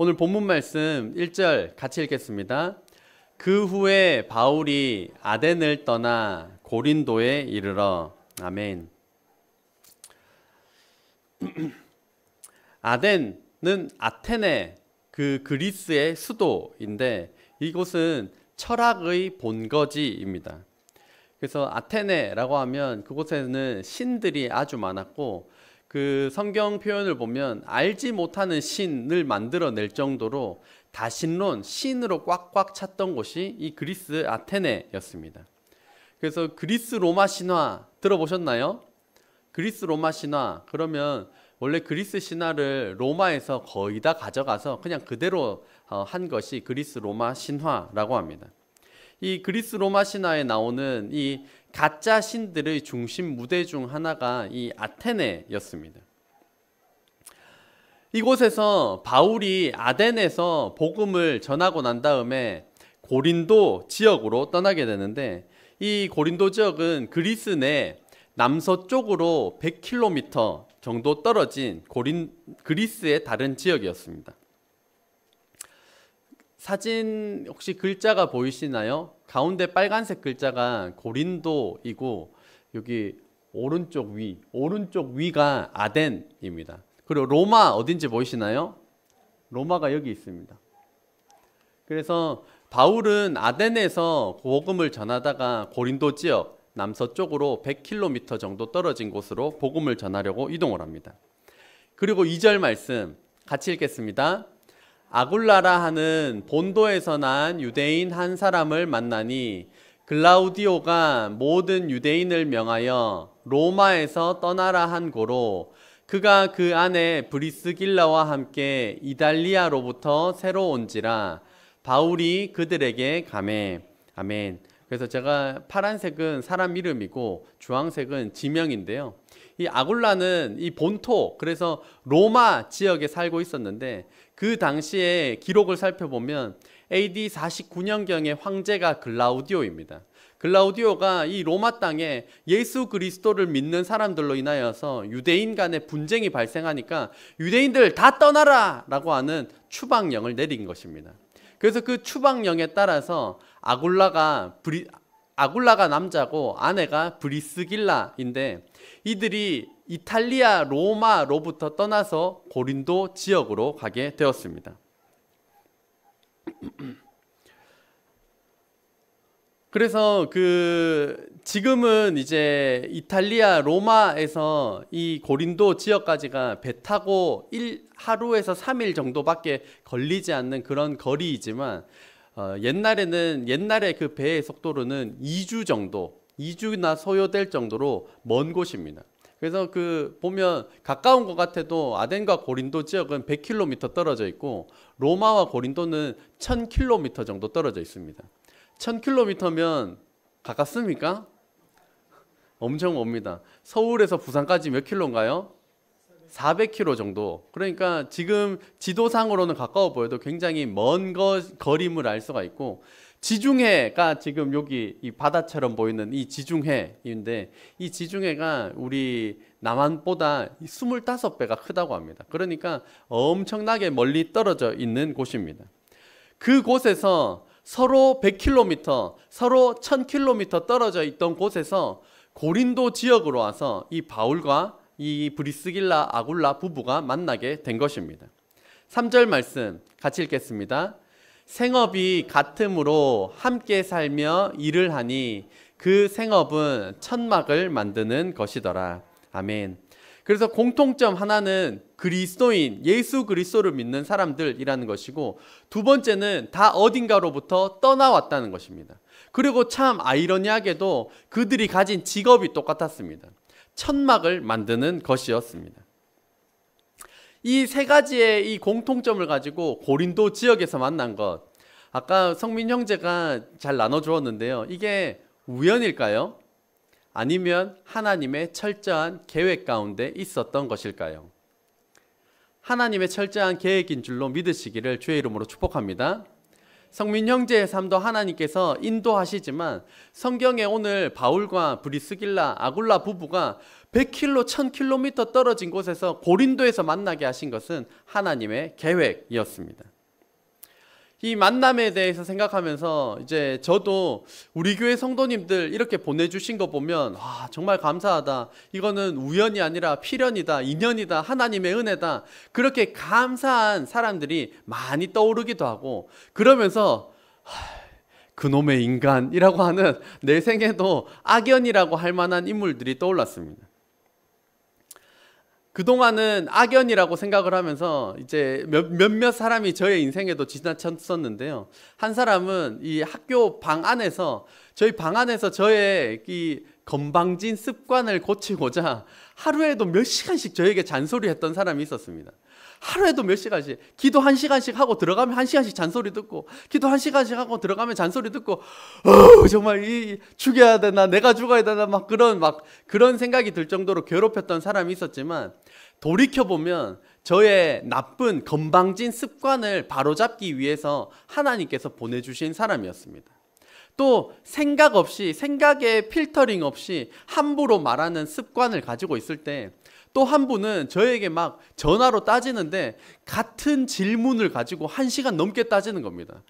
오늘 본문 말씀 1절 같이 읽겠습니다. 그 후에 바울이 아덴을 떠나 고린도에 이르러. 아멘. 아덴은 아테네, 그 그리스의 수도인데 이곳은 철학의 본거지입니다. 그래서 아테네라고 하면 그곳에는 신들이 아주 많았고, 그 성경 표현을 보면 알지 못하는 신을 만들어낼 정도로 다신론, 신으로 꽉꽉 찼던 곳이 이 그리스 아테네였습니다. 그래서 그리스 로마 신화 들어보셨나요? 그리스 로마 신화, 그러면 원래 그리스 신화를 로마에서 거의 다 가져가서 그냥 그대로 한 것이 그리스 로마 신화라고 합니다. 이 그리스 로마 신화에 나오는 이 가짜 신들의 중심 무대 중 하나가 이 아테네였습니다. 이곳에서 바울이 아덴에서 복음을 전하고 난 다음에 고린도 지역으로 떠나게 되는데, 이 고린도 지역은 그리스 내 남서쪽으로 100km 정도 떨어진 그리스의 다른 지역이었습니다. 사진 혹시 글자가 보이시나요? 가운데 빨간색 글자가 고린도이고 여기 오른쪽 위가 아덴입니다. 그리고 로마 어딘지 보이시나요? 로마가 여기 있습니다. 그래서 바울은 아덴에서 복음을 전하다가 고린도 지역 남서쪽으로 100km 정도 떨어진 곳으로 복음을 전하려고 이동을 합니다. 그리고 2절 말씀 같이 읽겠습니다. 아굴라라 하는 본도에서 난 유대인 한 사람을 만나니 글라우디오가 모든 유대인을 명하여 로마에서 떠나라 한 고로 그가 그 안에 브리스길라와 함께 이달리아로부터 새로 온지라 바울이 그들에게 가매. 아멘. 그래서 제가 파란색은 사람 이름이고 주황색은 지명인데요. 이 아굴라는 이 본토, 그래서 로마 지역에 살고 있었는데 그 당시에 기록을 살펴보면 AD 49년경의 황제가 글라우디오입니다. 글라우디오가 이 로마 땅에 예수 그리스도를 믿는 사람들로 인하여서 유대인 간의 분쟁이 발생하니까 유대인들 다 떠나라 라고 하는 추방령을 내린 것입니다. 그래서 그 추방령에 따라서 아굴라가 남자고 아내가 브리스길라인데 이들이 이탈리아 로마로부터 떠나서 고린도 지역으로 가게 되었습니다. 그래서 지금은 이제 이탈리아 로마에서 이 고린도 지역까지가 배 타고 하루에서 3일 정도밖에 걸리지 않는 그런 거리이지만 옛날에 그 배의 속도로는 2주나 소요될 정도로 먼 곳입니다. 그래서 보면 가까운 것 같아도 아덴과 고린도 지역은 100km 떨어져 있고 로마와 고린도는 1000km 정도 떨어져 있습니다. 1000km면 가깝습니까? 엄청 멉니다. 서울에서 부산까지 몇 킬로인가요? 400km 정도. 그러니까 지금 지도상으로는 가까워 보여도 굉장히 먼 거림을 알 수가 있고, 지중해가 지금 여기 이 바다처럼 보이는 이 지중해인데 이 지중해가 우리 남한보다 25배가 크다고 합니다. 그러니까 엄청나게 멀리 떨어져 있는 곳입니다. 그곳에서 서로 100km, 서로 1000km 떨어져 있던 곳에서 고린도 지역으로 와서 이 바울과 이 브리스길라 아굴라 부부가 만나게 된 것입니다. 3절 말씀 같이 읽겠습니다. 생업이 같음으로 함께 살며 일을 하니 그 생업은 천막을 만드는 것이더라. 아멘. 그래서 공통점 하나는 그리스도인, 예수 그리스도를 믿는 사람들이라는 것이고, 두 번째는 다 어딘가로부터 떠나왔다는 것입니다. 그리고 참 아이러니하게도 그들이 가진 직업이 똑같았습니다. 천막을 만드는 것이었습니다. 이 세 가지의 이 공통점을 가지고 고린도 지역에서 만난 것, 아까 성민 형제가 잘 나눠주었는데요. 이게 우연일까요? 아니면 하나님의 철저한 계획 가운데 있었던 것일까요? 하나님의 철저한 계획인 줄로 믿으시기를 주의 이름으로 축복합니다. 성민 형제의 삶도 하나님께서 인도하시지만 성경에 오늘 바울과 브리스길라 아굴라 부부가 100km, 1000km 떨어진 곳에서 고린도에서 만나게 하신 것은 하나님의 계획이었습니다. 이 만남에 대해서 생각하면서 이제 저도 우리 교회 성도님들 이렇게 보내주신 거 보면 정말 감사하다. 이거는 우연이 아니라 필연이다, 인연이다, 하나님의 은혜다. 그렇게 감사한 사람들이 많이 떠오르기도 하고, 그러면서 그놈의 인간이라고 하는 내 생에도 악연이라고 할 만한 인물들이 떠올랐습니다. 그동안은 악연이라고 생각을 하면서 이제 몇몇 사람이 저의 인생에도 지나쳤었는데요. 한 사람은 이 학교 방 안에서, 저희 방 안에서 저의 이 건방진 습관을 고치고자 하루에도 몇 시간씩 저에게 잔소리했던 사람이 있었습니다. 하루에도 몇 시간씩, 기도 1시간씩 하고 들어가면 1시간씩 잔소리 듣고, 기도 1시간씩 하고 들어가면 잔소리 듣고, 정말 죽여야 되나, 내가 죽어야 되나, 그런 생각이 들 정도로 괴롭혔던 사람이 있었지만, 돌이켜보면 저의 나쁜 건방진 습관을 바로잡기 위해서 하나님께서 보내주신 사람이었습니다. 또 생각 없이, 생각에 필터링 없이 함부로 말하는 습관을 가지고 있을 때, 또 한 분은 저에게 막 전화로 따지는데 같은 질문을 가지고 1시간 넘게 따지는 겁니다.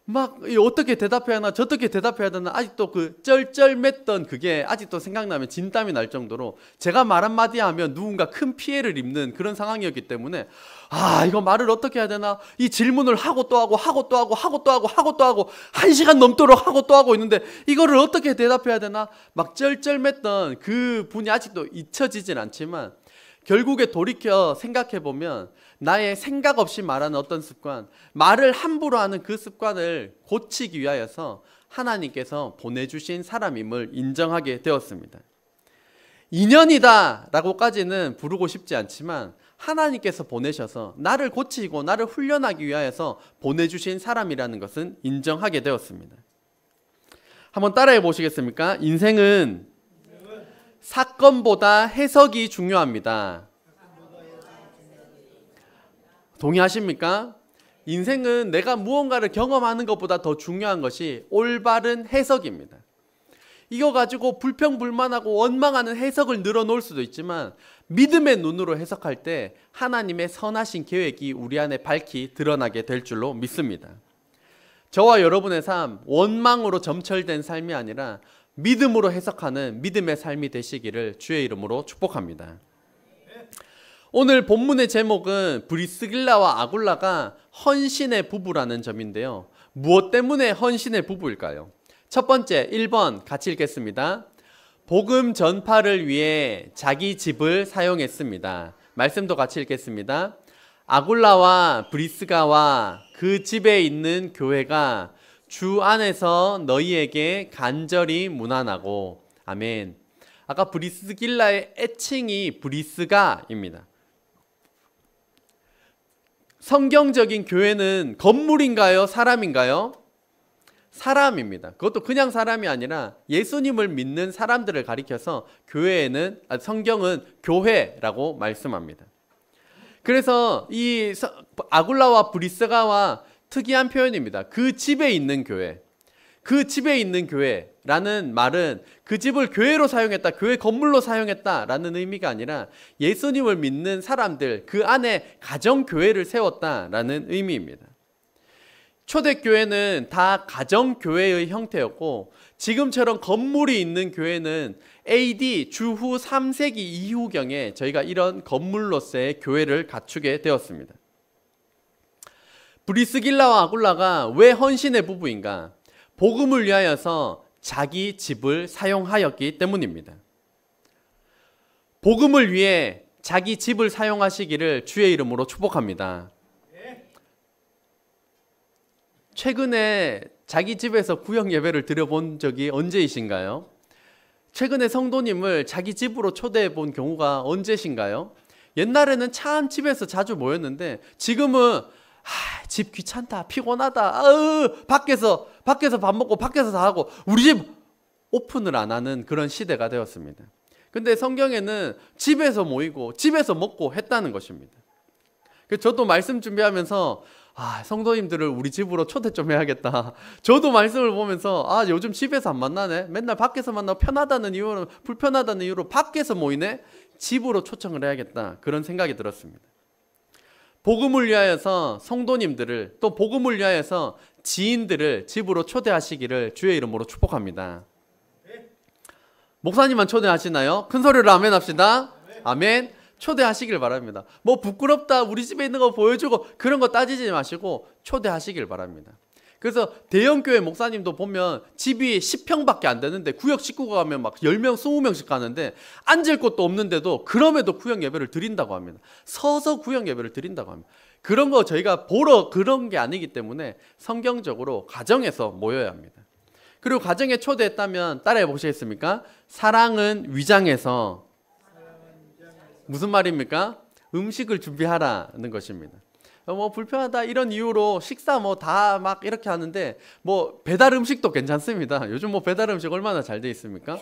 막 어떻게 대답해야 하나, 저떻게 대답해야 되나, 아직도 그 쩔쩔맸던 그게 아직도 생각나면 진땀이 날 정도로 제가 말 한마디 하면 누군가 큰 피해를 입는 그런 상황이었기 때문에 이거 말을 어떻게 해야 되나, 이 질문을 하고 또 하고 1시간 넘도록 하고 또 하고 있는데 이거를 어떻게 대답해야 되나, 막 쩔쩔맸던 그 분이 아직도 잊혀지진 않지만, 결국에 돌이켜 생각해보면 나의 생각 없이 말하는 어떤 습관, 말을 함부로 하는 그 습관을 고치기 위하여서 하나님께서 보내주신 사람임을 인정하게 되었습니다. 인연이다 라고까지는 부르고 싶지 않지만 하나님께서 보내셔서 나를 고치고 나를 훈련하기 위하여서 보내주신 사람이라는 것은 인정하게 되었습니다. 한번 따라해 보시겠습니까? 인생은 사건보다 해석이 중요합니다. 동의하십니까? 인생은 내가 무언가를 경험하는 것보다 더 중요한 것이 올바른 해석입니다. 이거 가지고 불평불만하고 원망하는 해석을 늘어놓을 수도 있지만, 믿음의 눈으로 해석할 때 하나님의 선하신 계획이 우리 안에 밝히 드러나게 될 줄로 믿습니다. 저와 여러분의 삶, 원망으로 점철된 삶이 아니라 믿음으로 해석하는 믿음의 삶이 되시기를 주의 이름으로 축복합니다. 오늘 본문의 제목은 브리스길라와 아굴라가 헌신의 부부라는 점인데요. 무엇 때문에 헌신의 부부일까요? 첫 번째, 1번 같이 읽겠습니다. 복음 전파를 위해 자기 집을 사용했습니다. 말씀도 같이 읽겠습니다. 아굴라와 브리스가와 그 집에 있는 교회가 주 안에서 너희에게 간절히 문안하고. 아멘. 아까 브리스길라의 애칭이 브리스가입니다. 성경적인 교회는 건물인가요? 사람인가요? 사람입니다. 그것도 그냥 사람이 아니라 예수님을 믿는 사람들을 가리켜서 성경은 교회라고 말씀합니다. 그래서 이 아굴라와 브리스가와 특이한 표현입니다. 그 집에 있는 교회. 그 집에 있는 교회라는 말은 그 집을 교회로 사용했다, 교회 건물로 사용했다라는 의미가 아니라 예수님을 믿는 사람들, 그 안에 가정교회를 세웠다라는 의미입니다. 초대교회는 다 가정교회의 형태였고, 지금처럼 건물이 있는 교회는 AD 주후 3세기 이후경에 저희가 이런 건물로서의 교회를 갖추게 되었습니다. 브리스길라와 아굴라가 왜 헌신의 부부인가? 복음을 위하여서 자기 집을 사용하였기 때문입니다. 복음을 위해 자기 집을 사용하시기를 주의 이름으로 축복합니다. 최근에 자기 집에서 구역 예배를 드려본 적이 언제이신가요? 최근에 성도님을 자기 집으로 초대해 본 경우가 언제신가요? 옛날에는 참 집에서 자주 모였는데 지금은 집 귀찮다, 피곤하다, 밖에서 밥 먹고 밖에서 다 하고 우리 집 오픈을 안 하는 그런 시대가 되었습니다. 근데 성경에는 집에서 모이고 집에서 먹고 했다는 것입니다. 저도 말씀 준비하면서 성도님들을 우리 집으로 초대 좀 해야겠다. 저도 말씀을 보면서 요즘 집에서 안 만나네. 맨날 밖에서 만나고 불편하다는 이유로 밖에서 모이네. 집으로 초청을 해야겠다. 그런 생각이 들었습니다. 복음을 위하여서 성도님들을, 또 복음을 위하여서 지인들을 집으로 초대하시기를 주의 이름으로 축복합니다. 목사님만 초대하시나요? 큰 소리로 아멘 합시다. 아멘. 초대하시길 바랍니다. 뭐 부끄럽다, 우리 집에 있는 거 보여주고 그런 거 따지지 마시고 초대하시길 바랍니다. 그래서 대형교회 목사님도 보면 집이 10평밖에 안 되는데 구역 식구가 가면 막 10명, 20명씩 가는데 앉을 곳도 없는데도 그럼에도 구역 예배를 드린다고 합니다. 서서 구역 예배를 드린다고 합니다. 그런 거 저희가 보러 그런 게 아니기 때문에 성경적으로 가정에서 모여야 합니다. 그리고 가정에 초대했다면 따라해 보시겠습니까? 사랑은 위장에서, 무슨 말입니까? 음식을 준비하라는 것입니다. 뭐 불편하다 이런 이유로 식사 뭐 다 막 이렇게 하는데 뭐 배달 음식도 괜찮습니다. 요즘 뭐 배달 음식 얼마나 잘 돼 있습니까?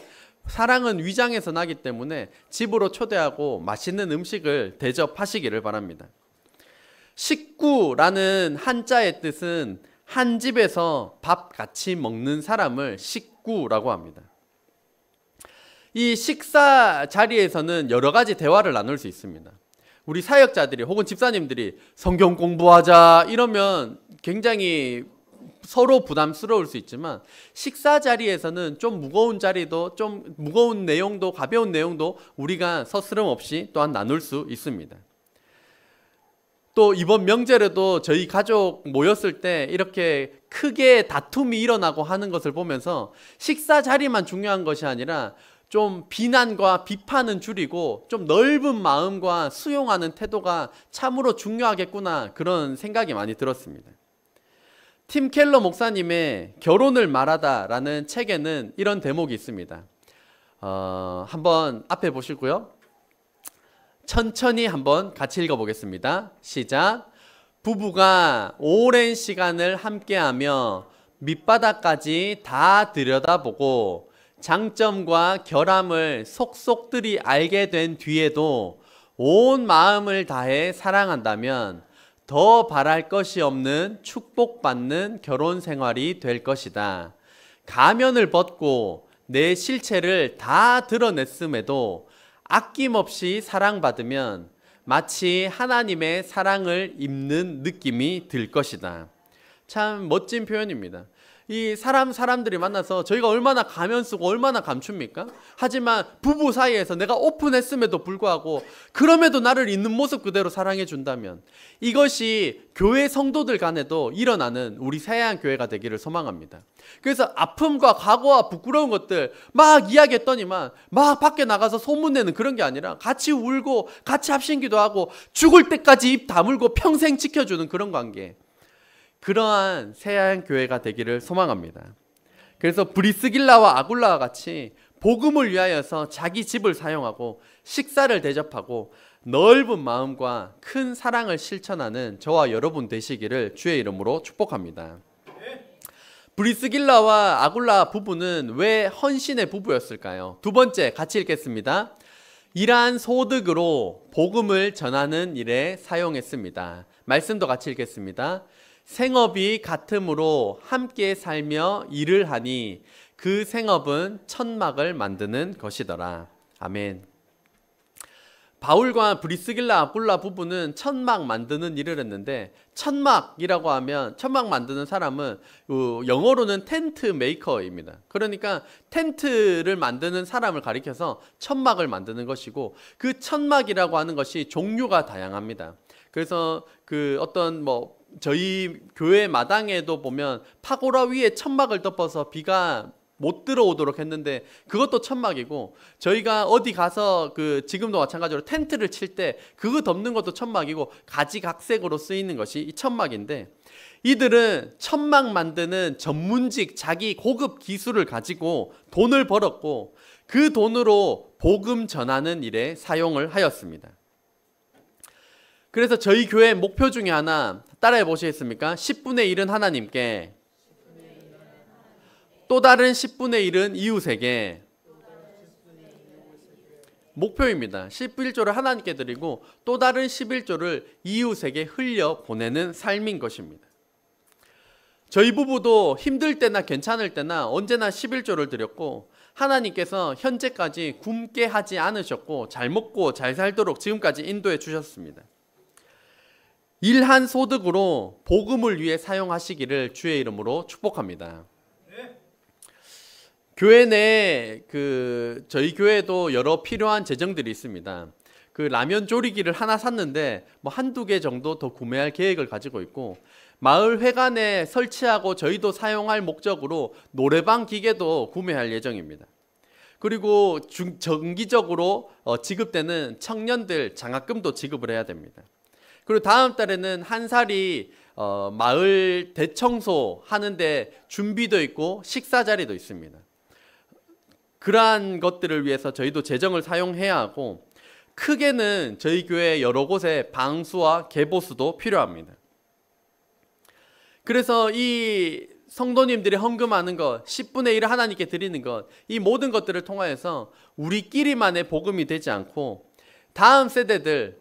사랑은 위장에서 나기 때문에 집으로 초대하고 맛있는 음식을 대접하시기를 바랍니다. 식구라는 한자의 뜻은 한 집에서 밥 같이 먹는 사람을 식구라고 합니다. 이 식사 자리에서는 여러 가지 대화를 나눌 수 있습니다. 우리 사역자들이 혹은 집사님들이 성경 공부하자 이러면 굉장히 서로 부담스러울 수 있지만, 식사 자리에서는 좀 무거운 자리도, 좀 무거운 내용도, 가벼운 내용도 우리가 서스럼 없이 또한 나눌 수 있습니다. 또 이번 명절에도 저희 가족 모였을 때 이렇게 크게 다툼이 일어나고 하는 것을 보면서 식사 자리만 중요한 것이 아니라 좀 비난과 비판은 줄이고 좀 넓은 마음과 수용하는 태도가 참으로 중요하겠구나, 그런 생각이 많이 들었습니다. 팀 켈러 목사님의 결혼을 말하다라는 책에는 이런 대목이 있습니다. 한번 앞에 보시고요. 천천히 한번 같이 읽어보겠습니다. 시작. 부부가 오랜 시간을 함께하며 밑바닥까지 다 들여다보고 장점과 결함을 속속들이 알게 된 뒤에도 온 마음을 다해 사랑한다면 더 바랄 것이 없는 축복받는 결혼 생활이 될 것이다. 가면을 벗고 내 실체를 다 드러냈음에도 아낌없이 사랑받으면 마치 하나님의 사랑을 입는 느낌이 들 것이다. 참 멋진 표현입니다. 이 사람들이 만나서 저희가 얼마나 가면 쓰고 얼마나 감춥니까? 하지만 부부 사이에서 내가 오픈했음에도 불구하고 그럼에도 나를 있는 모습 그대로 사랑해 준다면 이것이 교회 성도들 간에도 일어나는 우리 새하얀교회가 되기를 소망합니다. 그래서 아픔과 과거와 부끄러운 것들 막 이야기했더니만 막 밖에 나가서 소문내는 그런 게 아니라 같이 울고 같이 합심기도 하고 죽을 때까지 입 다물고 평생 지켜주는 그런 관계, 그러한 새하얀 교회가 되기를 소망합니다. 그래서 브리스길라와 아굴라와 같이 복음을 위하여서 자기 집을 사용하고 식사를 대접하고 넓은 마음과 큰 사랑을 실천하는 저와 여러분 되시기를 주의 이름으로 축복합니다. 브리스길라와 아굴라 부부는 왜 헌신의 부부였을까요? 두 번째 같이 읽겠습니다. 일한 소득으로 복음을 전하는 일에 사용했습니다. 말씀도 같이 읽겠습니다. 생업이 같으므로 함께 살며 일을 하니 그 생업은 천막을 만드는 것이더라. 아멘. 바울과 브리스길라 아굴라 부부는 천막 만드는 일을 했는데, 천막이라고 하면 천막 만드는 사람은 영어로는 텐트 메이커입니다. 그러니까 텐트를 만드는 사람을 가리켜서 천막을 만드는 것이고, 그 천막이라고 하는 것이 종류가 다양합니다. 그래서 저희 교회 마당에도 보면 파고라 위에 천막을 덮어서 비가 못 들어오도록 했는데 그것도 천막이고, 저희가 어디 가서 지금도 마찬가지로 텐트를 칠 때 그거 덮는 것도 천막이고, 가지각색으로 쓰이는 것이 이 천막인데, 이들은 천막 만드는 전문직 자기 고급 기술을 가지고 돈을 벌었고 그 돈으로 복음 전하는 일에 사용을 하였습니다. 그래서 저희 교회 목표 중에 하나 따라해 보시겠습니까? 10분의 1은 하나님께, 또 다른 10분의 1은 이웃에게, 목표입니다. 11조를 하나님께 드리고 또 다른 11조를 이웃에게 흘려보내는 삶인 것입니다. 저희 부부도 힘들 때나 괜찮을 때나 언제나 11조를 드렸고 하나님께서 현재까지 굶게 하지 않으셨고 잘 먹고 잘 살도록 지금까지 인도해 주셨습니다. 일한 소득으로 복음을 위해 사용하시기를 주의 이름으로 축복합니다. 교회 내 저희 교회도 여러 필요한 재정들이 있습니다. 그 라면 조리기를 하나 샀는데 뭐 한두 개 정도 더 구매할 계획을 가지고 있고 마을 회관에 설치하고 저희도 사용할 목적으로 노래방 기계도 구매할 예정입니다. 그리고 정기적으로 지급되는 청년들 장학금도 지급을 해야 됩니다. 그리고 다음 달에는 한 살이 마을 대청소 하는데 준비도 있고 식사 자리도 있습니다. 그러한 것들을 위해서 저희도 재정을 사용해야 하고 크게는 저희 교회 여러 곳에 방수와 계보수도 필요합니다. 그래서 이 성도님들이 헌금하는 것, 10분의 1을 하나님께 드리는 것, 이 모든 것들을 통하여서 우리끼리만의 복음이 되지 않고 다음 세대들,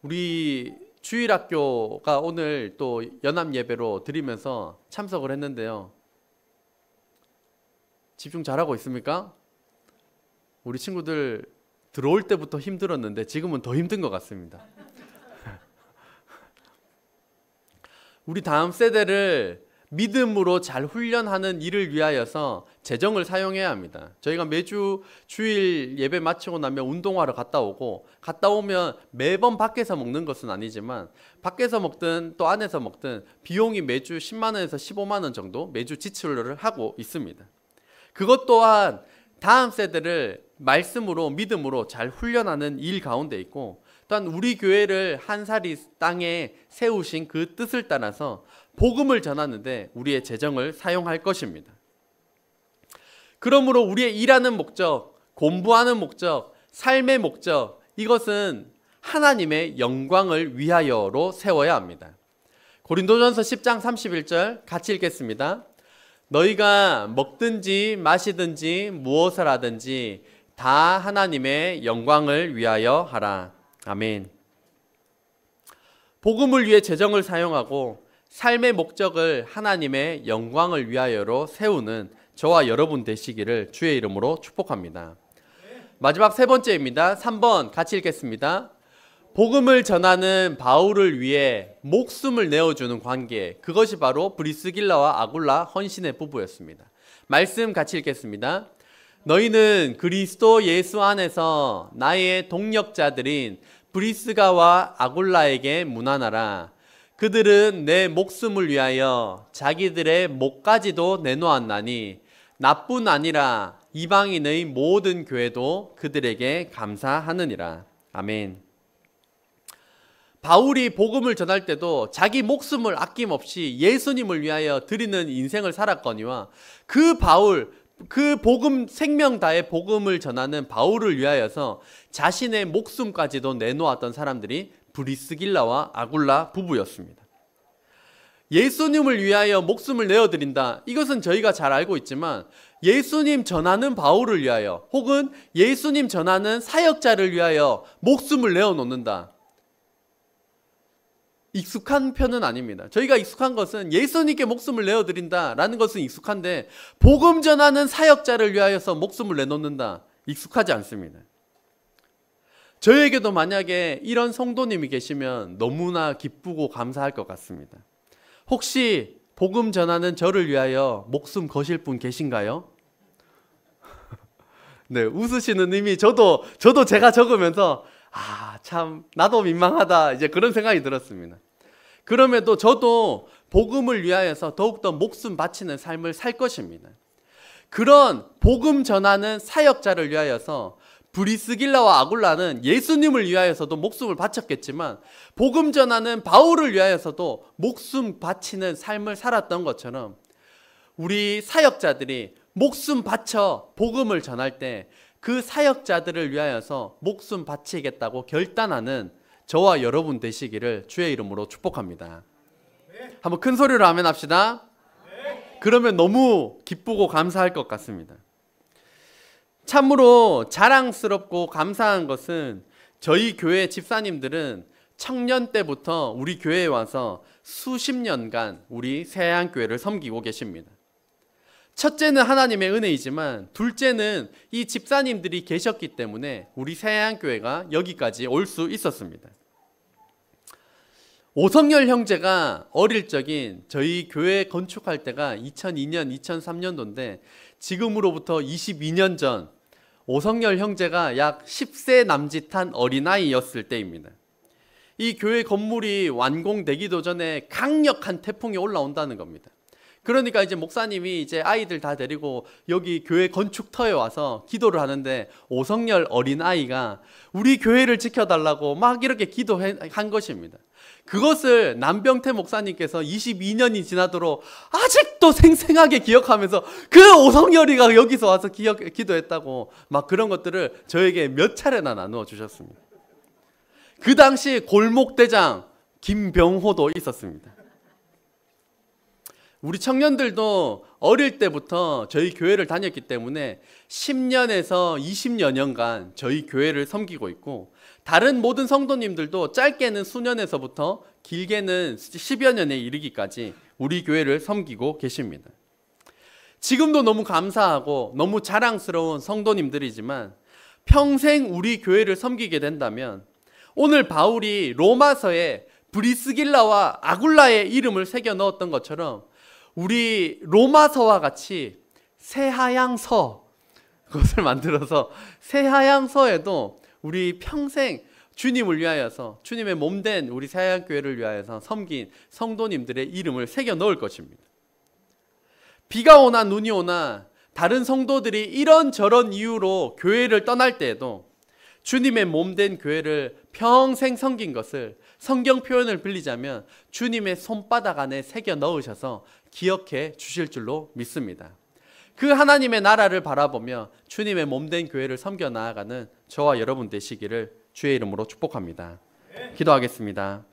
우리 주일학교가 오늘 또 연합 예배로 드리면서 참석을 했는데요. 집중 잘하고 있습니까? 우리 친구들 들어올 때부터 힘들었는데 지금은 더 힘든 것 같습니다. 우리 다음 세대를 믿음으로 잘 훈련하는 일을 위하여서 재정을 사용해야 합니다. 저희가 매주 주일 예배 마치고 나면 운동하러 갔다 오면 매번 밖에서 먹는 것은 아니지만 밖에서 먹든 또 안에서 먹든 비용이 매주 10만 원에서 15만 원 정도 매주 지출을 하고 있습니다. 그것 또한 다음 세대를 말씀으로 믿음으로 잘 훈련하는 일 가운데 있고 또한 우리 교회를 한 사리 땅에 세우신 그 뜻을 따라서 복음을 전하는데 우리의 재정을 사용할 것입니다. 그러므로 우리의 일하는 목적, 공부하는 목적, 삶의 목적, 이것은 하나님의 영광을 위하여로 세워야 합니다. 고린도전서 10장 31절 같이 읽겠습니다. 너희가 먹든지 마시든지 무엇을 하든지 다 하나님의 영광을 위하여 하라. 아멘. 복음을 위해 재정을 사용하고 삶의 목적을 하나님의 영광을 위하여로 세우는 저와 여러분 되시기를 주의 이름으로 축복합니다. 마지막 세 번째입니다. 3번 같이 읽겠습니다. 복음을 전하는 바울을 위해 목숨을 내어주는 관계, 그것이 바로 브리스길라와 아굴라 헌신의 부부였습니다. 말씀 같이 읽겠습니다. 너희는 그리스도 예수 안에서 나의 동역자들인 브리스가와 아굴라에게 문안하라. 그들은 내 목숨을 위하여 자기들의 목까지도 내놓았나니 나뿐 아니라 이방인의 모든 교회도 그들에게 감사하느니라. 아멘. 바울이 복음을 전할 때도 자기 목숨을 아낌없이 예수님을 위하여 드리는 인생을 살았거니와 그 복음 생명 다해 복음을 전하는 바울을 위하여서 자신의 목숨까지도 내놓았던 사람들이 브리스길라와 아굴라 부부였습니다. 예수님을 위하여 목숨을 내어드린다. 이것은 저희가 잘 알고 있지만 예수님 전하는 바울을 위하여 혹은 예수님 전하는 사역자를 위하여 목숨을 내어놓는다. 익숙한 편은 아닙니다. 저희가 익숙한 것은 예수님께 목숨을 내어드린다라는 것은 익숙한데 복음 전하는 사역자를 위하여서 목숨을 내놓는다. 익숙하지 않습니다. 저에게도 만약에 이런 성도님이 계시면 너무나 기쁘고 감사할 것 같습니다. 혹시 복음 전하는 저를 위하여 목숨 거실 분 계신가요? 네, 웃으시는 의미 저도 제가 적으면서 참 나도 민망하다 이제 그런 생각이 들었습니다. 그럼에도 저도 복음을 위하여서 더욱더 목숨 바치는 삶을 살 것입니다. 그런 복음 전하는 사역자를 위하여서 브리스길라와 아굴라는 예수님을 위하여서도 목숨을 바쳤겠지만 복음 전하는 바울을 위하여서도 목숨 바치는 삶을 살았던 것처럼 우리 사역자들이 목숨 바쳐 복음을 전할 때 그 사역자들을 위하여서 목숨 바치겠다고 결단하는 저와 여러분 되시기를 주의 이름으로 축복합니다. 한번 큰 소리로 아멘 합시다. 그러면 너무 기쁘고 감사할 것 같습니다. 참으로 자랑스럽고 감사한 것은 저희 교회 집사님들은 청년 때부터 우리 교회에 와서 수십 년간 우리 새하얀교회를 섬기고 계십니다. 첫째는 하나님의 은혜이지만 둘째는 이 집사님들이 계셨기 때문에 우리 새하얀교회가 여기까지 올 수 있었습니다. 오성열 형제가 어릴 적인 저희 교회 건축할 때가 2002년, 2003년도인데 지금으로부터 22년 전 오성열 형제가 약 10세 남짓한 어린아이였을 때입니다. 이 교회 건물이 완공되기도 전에 강력한 태풍이 올라온다는 겁니다. 그러니까 이제 목사님이 이제 아이들 다 데리고 여기 교회 건축터에 와서 기도를 하는데 오성열 어린아이가 우리 교회를 지켜달라고 막 이렇게 기도한 것입니다. 그것을 남병태 목사님께서 22년이 지나도록 아직도 생생하게 기억하면서 그 오성열이가 여기서 와서 기도했다고 막 그런 것들을 저에게 몇 차례나 나누어 주셨습니다. 그 당시 골목대장 김병호도 있었습니다. 우리 청년들도 어릴 때부터 저희 교회를 다녔기 때문에 10년에서 20여 년간 저희 교회를 섬기고 있고 다른 모든 성도님들도 짧게는 수년에서부터 길게는 10여 년에 이르기까지 우리 교회를 섬기고 계십니다. 지금도 너무 감사하고 너무 자랑스러운 성도님들이지만 평생 우리 교회를 섬기게 된다면 오늘 바울이 로마서에 브리스길라와 아굴라의 이름을 새겨 넣었던 것처럼 우리 로마서와 같이 새하양서 그것을 만들어서 새하양서에도 우리 평생 주님을 위하여서 주님의 몸된 우리 새하얀교회를 위하여서 섬긴 성도님들의 이름을 새겨 넣을 것입니다. 비가 오나 눈이 오나 다른 성도들이 이런저런 이유로 교회를 떠날 때에도 주님의 몸된 교회를 평생 섬긴 것을 성경 표현을 빌리자면 주님의 손바닥 안에 새겨 넣으셔서 기억해 주실 줄로 믿습니다. 그 하나님의 나라를 바라보며 주님의 몸된 교회를 섬겨 나아가는 저와 여러분 되시기를 주의 이름으로 축복합니다. 기도하겠습니다.